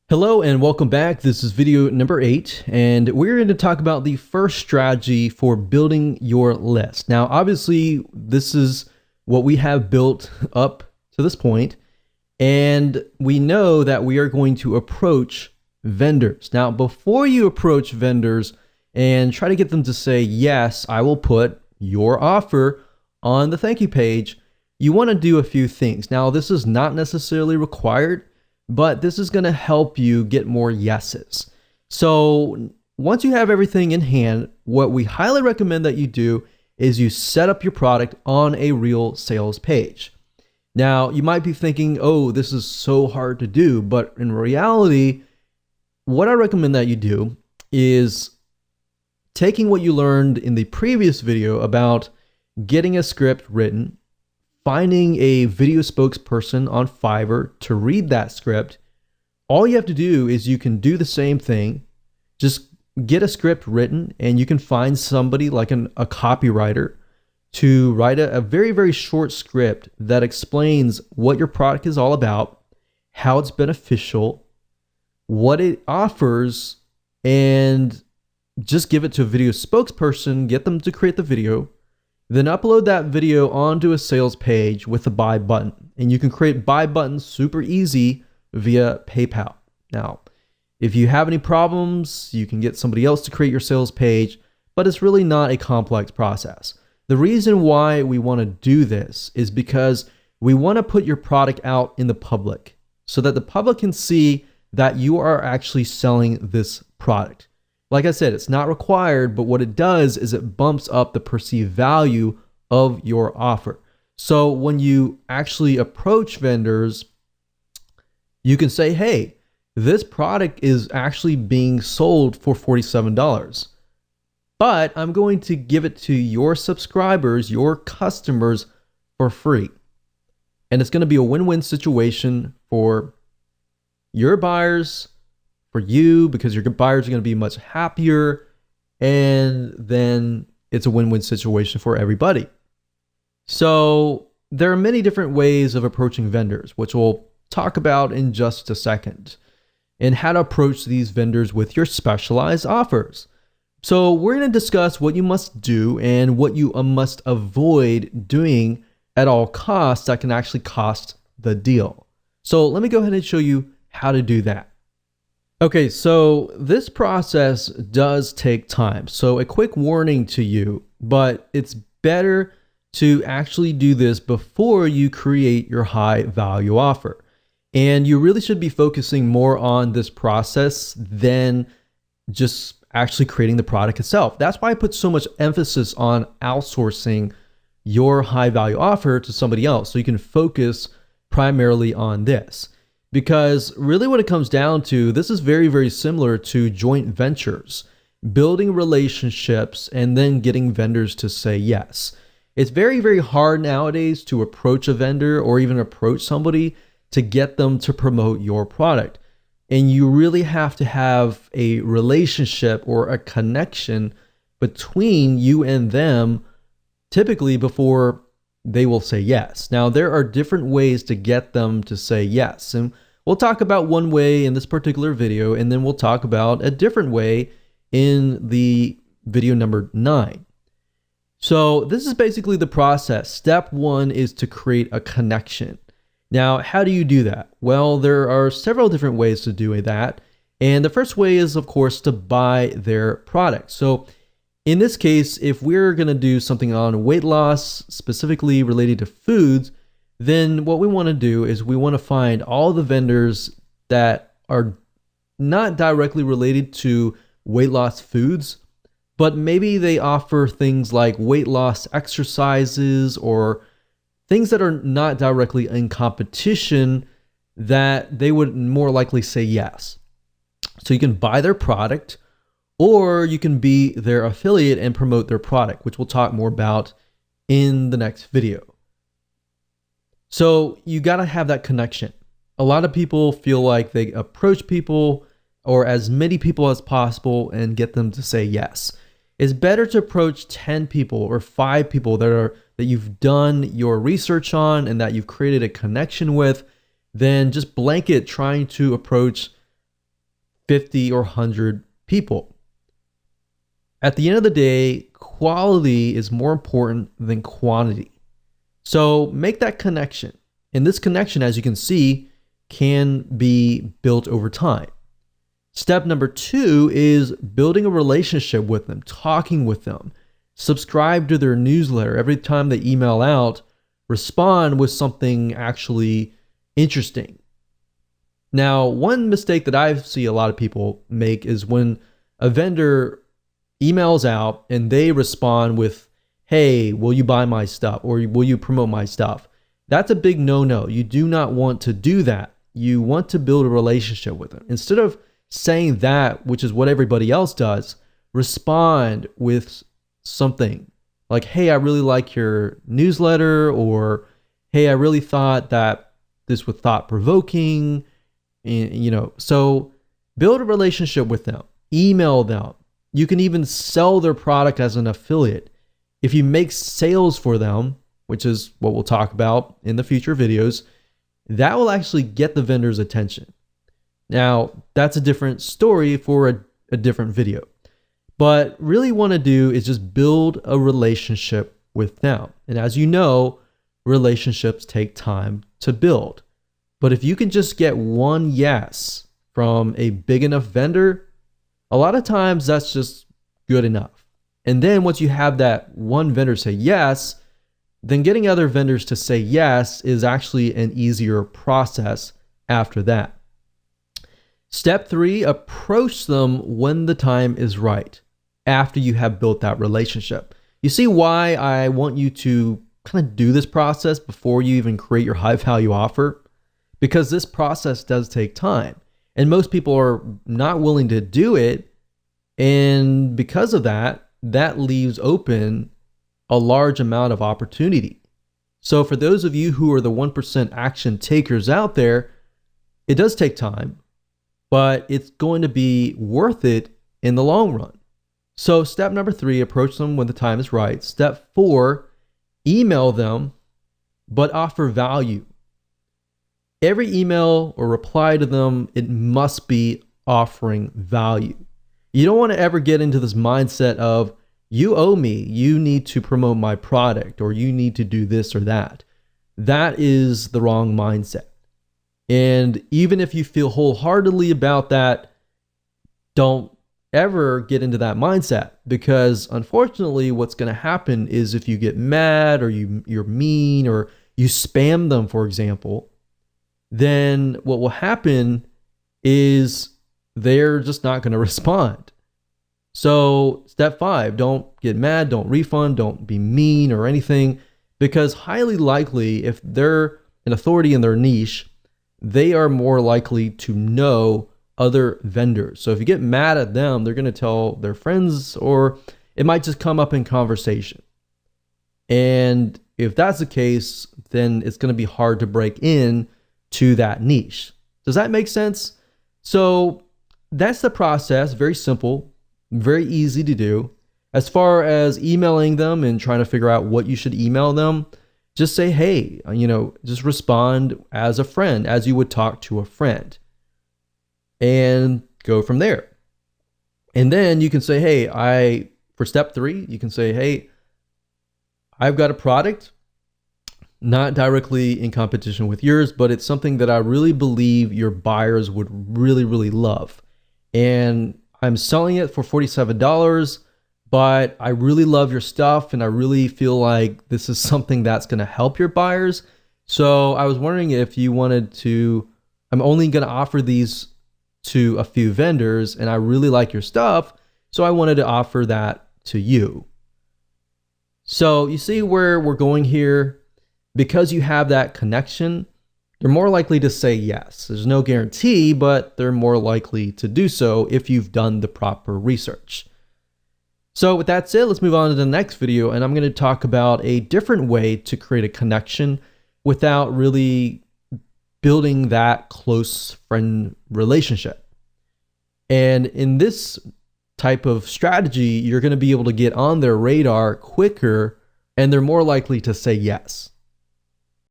Hello and welcome back. This is video number 8, and we're going to talk about the first strategy for building your list. Now, obviously, this is what we have built up to this point, and we know that we are going to approach vendors. Now, before you approach vendors and try to get them to say, yes, I will put your offer on the thank you page, you want to do a few things. Now, this is not necessarily required, but this is going to help you get more yeses. So once you have everything in hand, what we highly recommend that you do is you set up your product on a real sales page. Now, you might be thinking, oh, this is so hard to do, but in reality, what I recommend that you do is taking what you learned in the previous video about getting a script written, finding a video spokesperson on Fiverr to read that script. All you have to do is you can do the same thing. Just get a script written, and you can find somebody like a copywriter to write a very, very short script that explains what your product is all about, how it's beneficial, what it offers, and just give it to a video spokesperson, get them to create the video, then upload that video onto a sales page with a buy button. And you can create buy buttons super easy via PayPal. Now, if you have any problems, you can get somebody else to create your sales page, but it's really not a complex process. The reason why we want to do this is because we want to put your product out in the public so that the public can see that you are actually selling this product. Like I said, it's not required, but what it does is it bumps up the perceived value of your offer. So when you actually approach vendors, you can say, hey, this product is actually being sold for $47, but I'm going to give it to your subscribers, your customers, for free. And it's going to be a win-win situation for your buyers, for you, because your buyers are going to be much happier, and then it's a win-win situation for everybody. So there are many different ways of approaching vendors, which we'll talk about in just a second, and how to approach these vendors with your specialized offers. So we're going to discuss what you must do and what you must avoid doing at all costs that can actually cost the deal. So let me go ahead and show you how to do that. Okay, so this process does take time. So a quick warning to you, but it's better to actually do this before you create your high value offer. And you really should be focusing more on this process than just actually creating the product itself. That's why I put so much emphasis on outsourcing your high value offer to somebody else, so you can focus primarily on this. Because really what it comes down to, this is very, very similar to joint ventures, building relationships and then getting vendors to say yes. It's very, very hard nowadays to approach a vendor or even approach somebody to get them to promote your product. And you really have to have a relationship or a connection between you and them, typically before they will say yes. Now, there are different ways to get them to say yes. And we'll talk about one way in this particular video, and then we'll talk about a different way in the video number 9. So this is basically the process. Step 1 is to create a connection. Now, how do you do that? Well, there are several different ways to do that. And the first way is, of course, to buy their product. So in this case, if we're going to do something on weight loss, specifically related to foods, then what we want to do is we want to find all the vendors that are not directly related to weight loss foods, but maybe they offer things like weight loss exercises or things that are not directly in competition that they would more likely say yes. So you can buy their product, or you can be their affiliate and promote their product, which we'll talk more about in the next video. So you got to have that connection. A lot of people feel like they approach people or as many people as possible and get them to say yes. It's better to approach 10 people or 5 people that you've done your research on and that you've created a connection with than just blanket trying to approach 50 or 100 people. At the end of the day, quality is more important than quantity. So make that connection. And this connection, as you can see, can be built over time. Step number 2 is building a relationship with them, talking with them. Subscribe to their newsletter. Every time they email out, respond with something actually interesting. Now, one mistake that I see a lot of people make is when a vendor emails out and they respond with, hey, will you buy my stuff? Or will you promote my stuff? That's a big no-no. You do not want to do that. You want to build a relationship with them. Instead of saying that, which is what everybody else does, respond with something like, hey, I really like your newsletter, or hey, I really thought that this was thought-provoking. So build a relationship with them, email them. You can even sell their product as an affiliate. If you make sales for them, which is what we'll talk about in the future videos, that will actually get the vendor's attention. Now, that's a different story for a different video. But really want to do is just build a relationship with them. And as you know, relationships take time to build. But if you can just get one yes from a big enough vendor, a lot of times that's just good enough. And then once you have that one vendor say yes, then getting other vendors to say yes is actually an easier process after that. Step 3, approach them when the time is right, after you have built that relationship. You see why I want you to kind of do this process before you even create your high value offer? Because this process does take time, and most people are not willing to do it. And because of that, that leaves open a large amount of opportunity. So for those of you who are the 1% action takers out there, it does take time, but it's going to be worth it in the long run. So step number 3, approach them when the time is right. Step 4, email them, but offer value. Every email or reply to them, it must be offering value. You don't want to ever get into this mindset of, you owe me, you need to promote my product, or you need to do this or that. That is the wrong mindset. And even if you feel wholeheartedly about that, don't ever get into that mindset, because unfortunately what's going to happen is if you get mad, or you're mean, or you spam them, for example, then what will happen is they're just not going to respond. So step 5, don't get mad, don't refund, don't be mean or anything, because highly likely if they're an authority in their niche, they are more likely to know other vendors. So if you get mad at them, they're going to tell their friends, or it might just come up in conversation. And if that's the case, then it's going to be hard to break in to that niche. Does that make sense? So that's the process. Very simple, very easy to do. As far as emailing them and trying to figure out what you should email them, just say, hey, just respond as a friend, as you would talk to a friend, and go from there. And then you can say, hey, for step 3, you can say, hey, I've got a product, not directly in competition with yours, but it's something that I really believe your buyers would really, really love. And I'm selling it for $47, but I really love your stuff, and I really feel like this is something that's going to help your buyers. So I was wondering if you wanted to, I'm only going to offer these to a few vendors, and I really like your stuff, so I wanted to offer that to you. So you see where we're going here? Because you have that connection, they're more likely to say yes. There's no guarantee, but they're more likely to do so if you've done the proper research. So with that said, let's move on to the next video, and I'm going to talk about a different way to create a connection without really building that close friend relationship. And in this type of strategy, you're going to be able to get on their radar quicker, and they're more likely to say yes.